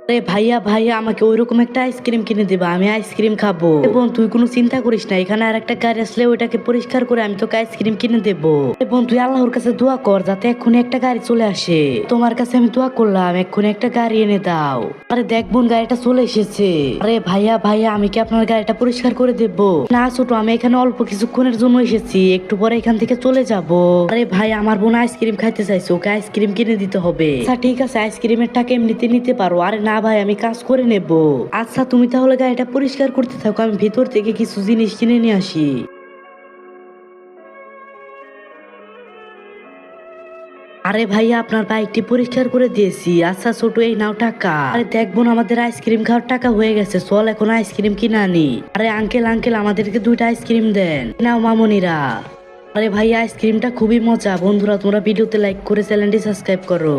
আরে ভাইয়া ভাইয়া আমাকে ওইরকম একটা আইসক্রিম কিনে দিবা, আমি আইসক্রিম খাবো। এবং তুই কোনো চিন্তা করিস না, এখানে আর একটা গাড়ি আসলে ওইটাকে পরিষ্কার করে আমি তোকে আইসক্রিম কিনে দেবো। এবং তুই আল্লাহর কাছে দোয়া কর যাতে এক্ষুনি একটা গাড়ি চলে আসে। তোমার কাছে আমি দোয়া করলাম এক্ষুনি একটা গাড়ি এনে দাও। আরে দেখ বোন, গাড়িটা চলে এসেছে। আরে ভাইয়া ভাইয়া আমি কি আপনার গাড়িটা পরিষ্কার করে দেবো? না ছোট, আমি এখানে অল্প কিছুক্ষণের জন্য এসেছি, একটু পরে এখান থেকে চলে যাব। আরে ভাই আমার বোন আইসক্রিম খাইতে চাইছে, ওকে আইসক্রিম কিনে দিতে হবে। আচ্ছা ঠিক আছে, আইসক্রিমের টাকা এমনিতে নিতে পারো। আরে না ভাই, আমি কাজ করে নেব। আচ্ছা তুমি তাহলে গাড়িটা পরিষ্কার করতে থাকো, আমি ভিতর থেকে কিছু জিনিস কিনে নিয়ে আসি। আরে ভাইয়া আপনার বাইকটি পরিষ্কার করে দিয়েছি। আচ্ছা ছোট, এই নাও টাকা। আরে দেখবো না, আমাদের আইসক্রিম খাওয়ার টাকা হয়ে গেছে, চল এখন আইসক্রিম কিনে আনি। আরে আঙ্কেল আঙ্কেল আমাদেরকে দুইটা আইসক্রিম দেন। নাও মামুনিরা। আরে ভাই আইসক্রিমটা খুবই মজা। বন্ধুরা তোমরা ভিডিওতে লাইক করে চ্যানেলটি সাবস্ক্রাইব করো।